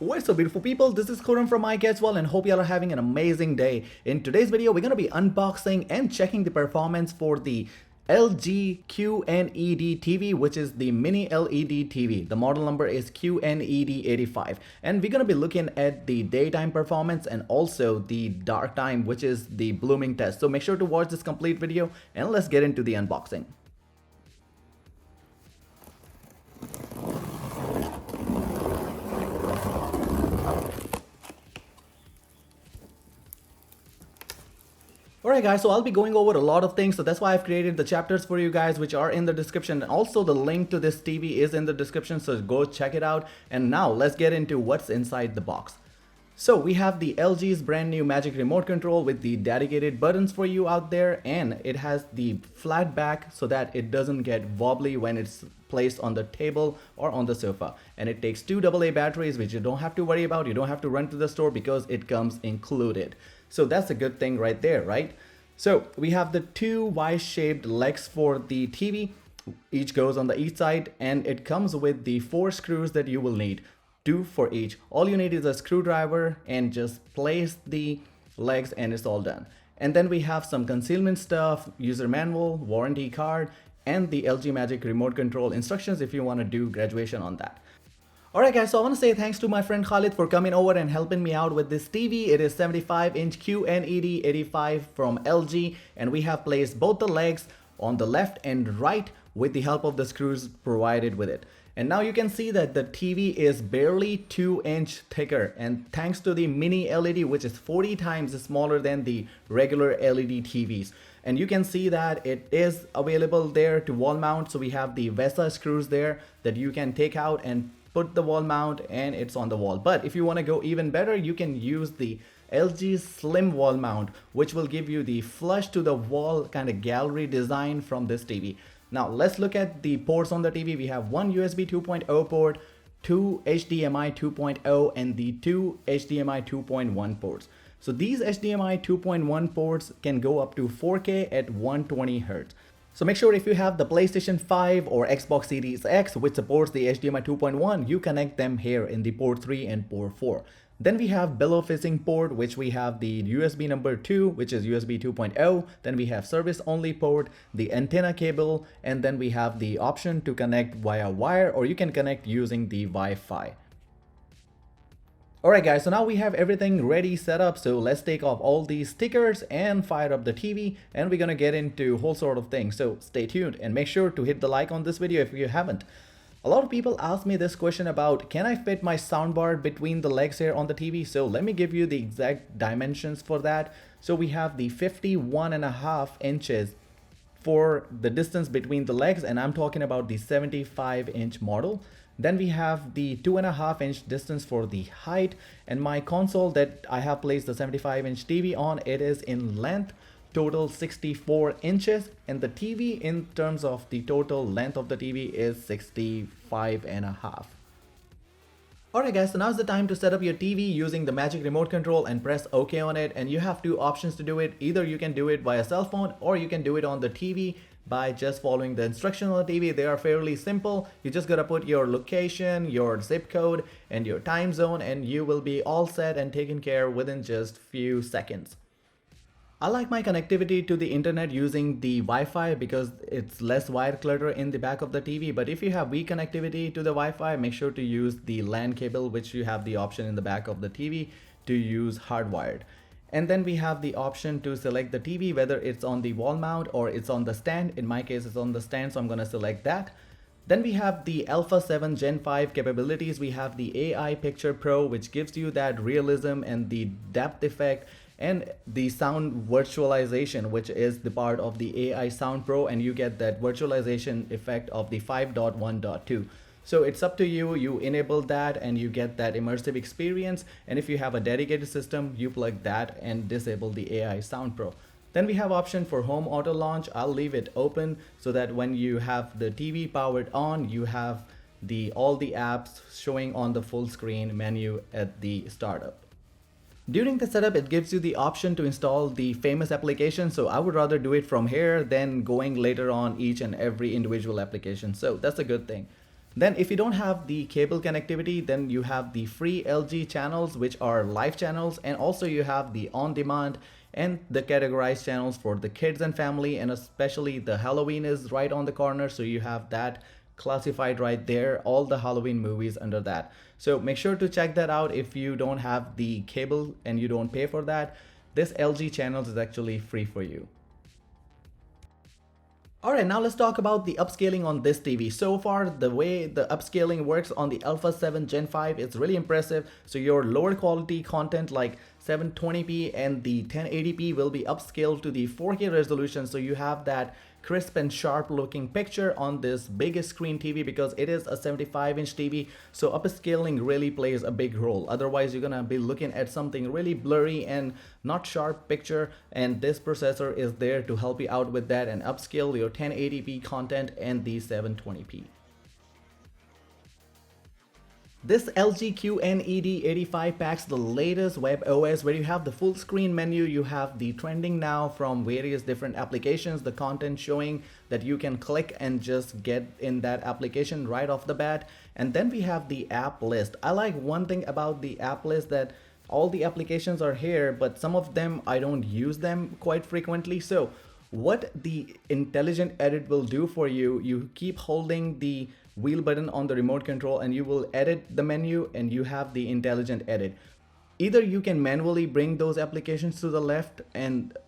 What's up, beautiful people? This is Khurram from iGetsWell and hope you all are having an amazing day. In today's video, we're going to be unboxing and checking the performance for the LG QNED TV, which is the mini LED TV. The model number is QNED85. And we're going to be looking at the daytime performance and also the dark time, which is the blooming test. So make sure to watch this complete video and let's get into the unboxing. Alright guys, so I'll be going over a lot of things, so that's why I've created the chapters for you guys, which are in the description. Also the link to this TV is in the description, so go check it out. And now let's get into what's inside the box. So we have the LG's brand new Magic Remote Control with the dedicated buttons for you out there, and it has the flat back so that it doesn't get wobbly when it's placed on the table or on the sofa. And it takes two AA batteries, which you don't have to worry about. You don't have to run to the store because it comes included. So that's a good thing right there, right? So we have the two Y-shaped legs for the TV. Each goes on the each side, and it comes with the 4 screws that you will need. 2 for each. All you need is a screwdriver and just place the legs and it's all done. And then we have some concealment stuff, user manual, warranty card, and the LG Magic Remote Control instructions if you want to do graduation on that. Alright guys, so I want to say thanks to my friend Khalid for coming over and helping me out with this TV. It is 75-inch QNED85 from LG, and we have placed both the legs on the left and right with the help of the screws provided with it. And now you can see that the TV is barely 2-inch thicker, and thanks to the mini LED, which is 40 times smaller than the regular LED TVs. And you can see that it is available there to wall mount. So we have the VESA screws there that you can take out and put the wall mount, and it's on the wall. But if you want to go even better, you can use the LG Slim wall mount, which will give you the flush to the wall kind of gallery design from this TV. Now let's look at the ports on the TV. We have one USB 2.0 port, 2 HDMI 2.0, and the 2 HDMI 2.1 ports. So these HDMI 2.1 ports can go up to 4K at 120 Hz. So make sure if you have the PlayStation 5 or Xbox Series X, which supports the HDMI 2.1, you connect them here in the port 3 and port 4. Then we have below facing port, which we have the USB number 2, which is USB 2.0. Then we have service only port, the antenna cable, and then we have the option to connect via wire, or you can connect using the Wi-Fi. Alright guys, so now we have everything ready set up, so let's take off all these stickers and fire up the TV, and we're gonna get into whole sort of things. So stay tuned and make sure to hit the like on this video if you haven't. A lot of people ask me this question about, can I fit my soundbar between the legs here on the TV? So let me give you the exact dimensions for that. So we have the 51.5 inches for the distance between the legs, and I'm talking about the 75-inch model. Then we have the 2.5-inch distance for the height, and my console that I have placed the 75-inch TV on, it is in length total 64 inches, and the TV in terms of the total length of the TV is 65.5. Alright guys, so now's the time to set up your TV using the Magic Remote Control and press OK on it, and you have two options to do it. Either you can do it via cell phone or you can do it on the TV by just following the instructions on the TV. They are fairly simple. You just gotta put your location, your zip code, and your time zone, and you will be all set and taken care within just few seconds. I like my connectivity to the internet using the Wi-Fi because it's less wire clutter in the back of the TV. But if you have weak connectivity to the Wi-Fi, make sure to use the LAN cable, which you have the option in the back of the TV to use hardwired. And then we have the option to select the TV, whether it's on the wall mount or it's on the stand. In my case, it's on the stand, so I'm gonna select that. Then we have the Alpha 7 Gen 5 capabilities. We have the AI Picture Pro, which gives you that realism and the depth effect, and the sound virtualization, which is the part of the AI Sound Pro, and you get that virtualization effect of the 5.1.2. So it's up to you, you enable that and you get that immersive experience. And if you have a dedicated system, you plug that and disable the AI Sound Pro. Then we have option for home auto launch. I'll leave it open so that when you have the TV powered on, you have all the apps showing on the full screen menu at the startup. During the setup, it gives you the option to install the famous application. So I would rather do it from here than going later on each and every individual application. So that's a good thing. Then if you don't have the cable connectivity, then you have the free LG channels, which are live channels, and also you have the on-demand and the categorized channels for the kids and family, and especially the Halloween is right on the corner, so you have that classified right there, all the Halloween movies under that. So make sure to check that out. If you don't have the cable and you don't pay for that, this LG channels is actually free for you. Alright, now let's talk about the upscaling on this TV. So far, the way the upscaling works on the Alpha 7 Gen 5, it's really impressive. So your lower quality content like 720p and the 1080p will be upscaled to the 4K resolution, so you have that crisp and sharp looking picture on this biggest screen TV, because it is a 75-inch TV. So upscaling really plays a big role. Otherwise, you're gonna be looking at something really blurry and not sharp picture, and this processor is there to help you out with that and upscale your 1080p content and the 720p. This LG QNED85 packs the latest WebOS, where you have the full screen menu, you have the trending now from various different applications, the content showing that you can click and just get in that application right off the bat. And then we have the app list. I like one thing about the app list, that all the applications are here, but some of them I don't use them quite frequently. So what the intelligent edit will do for you, you keep holding the wheel button on the remote control and you will edit the menu, and you have the intelligent edit. Either you can manually bring those applications to the left,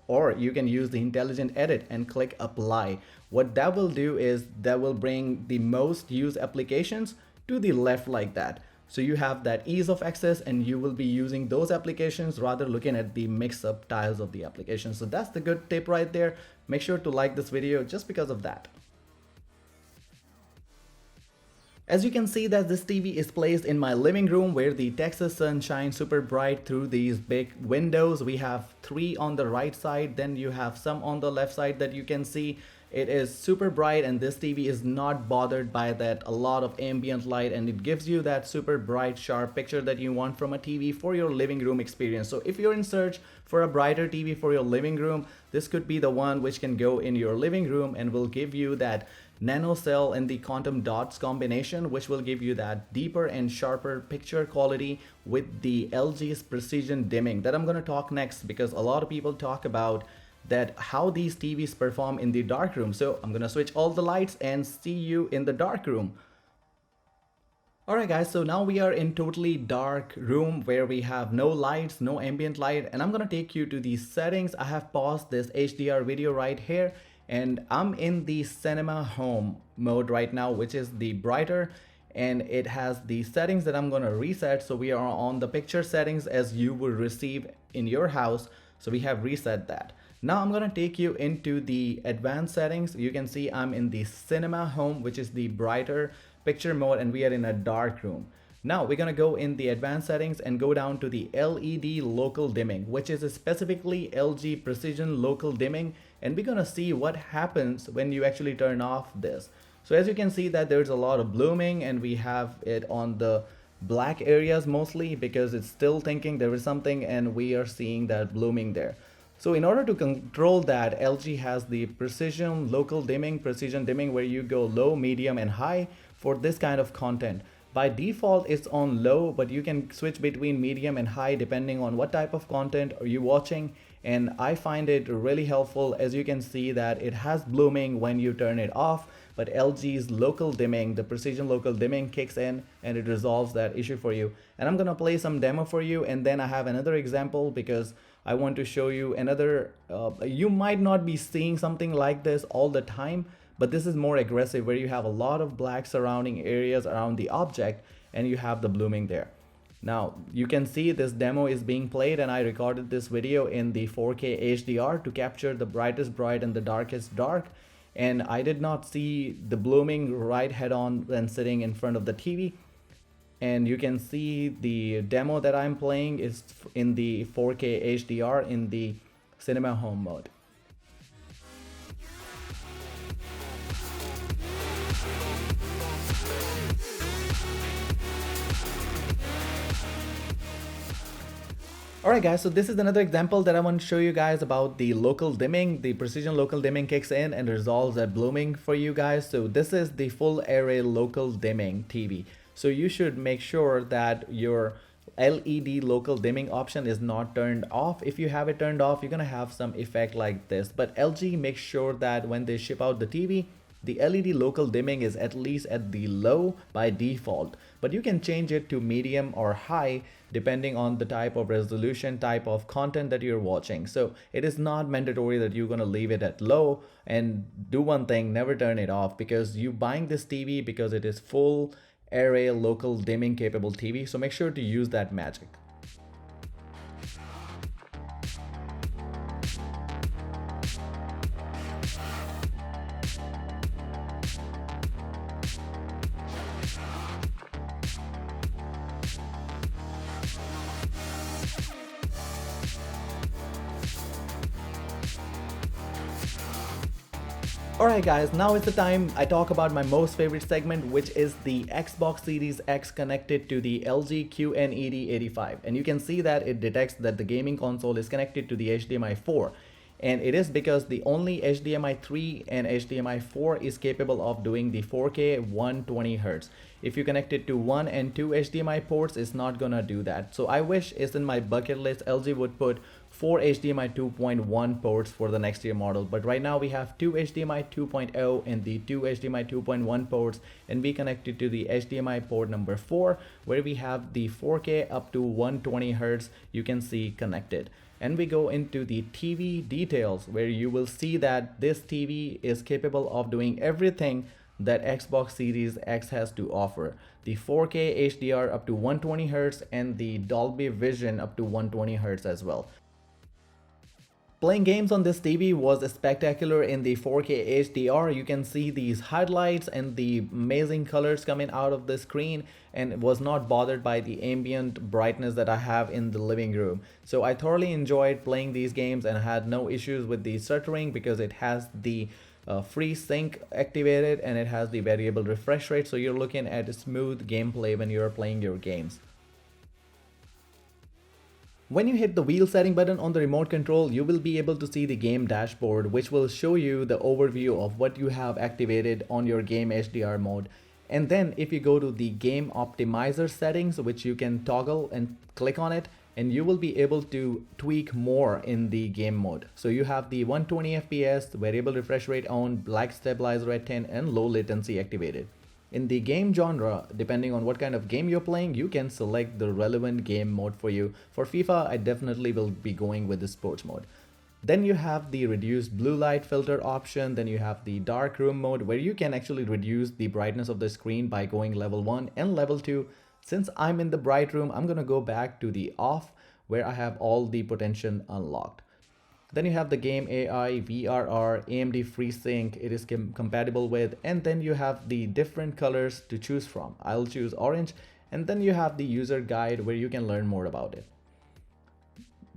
or you can use the intelligent edit and click apply. What that will do is that will bring the most used applications to the left like that. So you have that ease of access, and you will be using those applications rather looking at the mix-up tiles of the application. So that's the good tip right there. Make sure to like this video just because of that. As you can see that this TV is placed in my living room, where the Texas sun shines super bright through these big windows. We have 3 on the right side, then you have some on the left side that you can see. It is super bright, and this TV is not bothered by that a lot of ambient light, and it gives you that super bright sharp picture that you want from a TV for your living room experience. So if you're in search for a brighter TV for your living room, this could be the one which can go in your living room and will give you that nano cell and the quantum dots combination, which will give you that deeper and sharper picture quality with the LG's precision dimming that I'm going to talk next, because a lot of people talk about that how these TVs perform in the dark room. So I'm gonna switch all the lights and see you in the dark room. Alright guys, so now we are in totally dark room where we have no lights, no ambient light, and I'm gonna take you to the settings. I have paused this HDR video right here, and I'm in the cinema home mode right now, which is the brighter, and it has the settings that I'm gonna reset. So we are on the picture settings as you would receive in your house. So we have reset that. Now I'm gonna take you into the advanced settings. You can see I'm in the cinema home, which is the brighter picture mode, and we are in a dark room. Now we're gonna go in the advanced settings and go down to the LED local dimming, which is specifically LG precision local dimming, and we're gonna see what happens when you actually turn off this. So as you can see that there's a lot of blooming, and we have it on the black areas mostly because it's still thinking there is something, and we are seeing that blooming there. So in order to control that, LG has the precision local dimming, precision dimming, where you go low, medium, and high for this kind of content. By default, it's on low, but you can switch between medium and high depending on what type of content are you watching. And I find it really helpful. As you can see that it has blooming when you turn it off, but LG's local dimming, the precision local dimming, kicks in and it resolves that issue for you. And I'm gonna play some demo for you, and then I have another example because I want to show you another, you might not be seeing something like this all the time, but this is more aggressive, where you have a lot of black surrounding areas around the object and you have the blooming there. Now you can see this demo is being played, and I recorded this video in the 4K HDR to capture the brightest bright and the darkest dark, and I did not see the blooming right head on when sitting in front of the TV. And you can see the demo that I'm playing is in the 4K HDR in the cinema home mode. Alright guys, so this is another example that I want to show you guys about the local dimming. The precision local dimming kicks in and resolves that blooming for you guys. So this is the full array local dimming TV. So you should make sure that your LED local dimming option is not turned off. If you have it turned off, you're gonna have some effect like this. But LG makes sure that when they ship out the TV, the LED local dimming is at least at the low by default, but you can change it to medium or high depending on the type of resolution, type of content that you're watching. So it is not mandatory that you're going to leave it at low. And do one thing, never turn it off, because you buying this TV because it is full array local dimming capable TV. So make sure to use that magic. Alright guys, now is the time I talk about my most favorite segment, which is the Xbox Series X connected to the LG QNED85. And you can see that it detects that the gaming console is connected to the HDMI 4. And it is because the only HDMI 3 and HDMI 4 is capable of doing the 4K 120Hz. If you connect it to 1 and 2 HDMI ports, it's not gonna do that. So I wish it's in my bucket list LG would put 4 HDMI 2.1 ports for the next year model, but right now we have 2 HDMI 2.0 and the 2 HDMI 2.1 ports, and we connected to the HDMI port number 4 where we have the 4K up to 120Hz you can see connected. And we go into the TV details where you will see that this TV is capable of doing everything that Xbox Series X has to offer. The 4K HDR up to 120Hz and the Dolby Vision up to 120Hz as well. Playing games on this TV was spectacular in the 4K HDR. You can see these highlights and the amazing colors coming out of the screen, and was not bothered by the ambient brightness that I have in the living room. So I thoroughly enjoyed playing these games and had no issues with the stuttering because it has the free sync activated and it has the variable refresh rate. So you're looking at smooth gameplay when you're playing your games. When you hit the wheel setting button on the remote control, you will be able to see the game dashboard, which will show you the overview of what you have activated on your game HDR mode. And then if you go to the Game Optimizer settings, which you can toggle and click on it, and you will be able to tweak more in the game mode. So you have the 120 FPS, variable refresh rate on, black stabilizer at 10, and low latency activated. In the game genre, depending on what kind of game you're playing, you can select the relevant game mode for you. For FIFA, I definitely will be going with the sports mode. Then you have the reduced blue light filter option. Then you have the dark room mode where you can actually reduce the brightness of the screen by going level 1 and level 2. Since I'm in the bright room, I'm gonna go back to the off where I have all the potential unlocked. Then you have the game AI, VRR, AMD FreeSync, it is compatible with, and then you have the different colors to choose from. I'll choose orange, and then you have the user guide where you can learn more about it.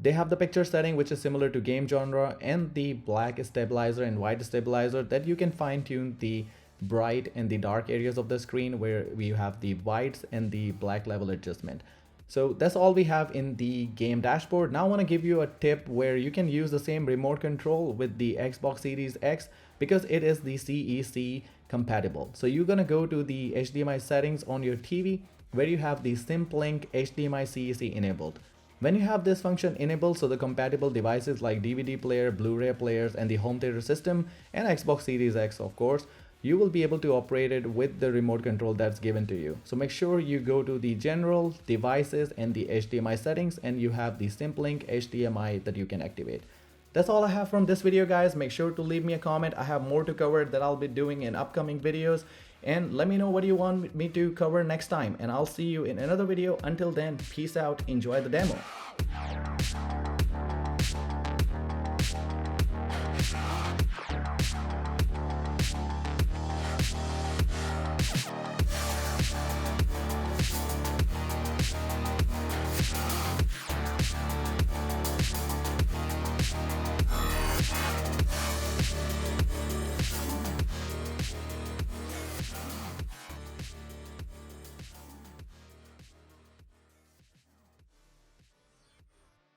They have the picture setting, which is similar to game genre, and the black stabilizer and white stabilizer that you can fine tune the bright and the dark areas of the screen where we have the whites and the black level adjustment. So that's all we have in the game dashboard. Now I want to give you a tip where you can use the same remote control with the Xbox Series X because it is the CEC compatible. So you're going to go to the HDMI settings on your TV where you have the Simplink HDMI CEC enabled. When you have this function enabled, so the compatible devices like DVD player, Blu-ray players, and the home theater system, and Xbox Series X of course, you will be able to operate it with the remote control that's given to you. So make sure you go to the general devices and the HDMI settings, and you have the Simplink HDMI that you can activate. That's all I have from this video, guys. Make sure to leave me a comment. I have more to cover that I'll be doing in upcoming videos, and let me know what you want me to cover next time, and I'll see you in another video. Until then, peace out, enjoy the demo.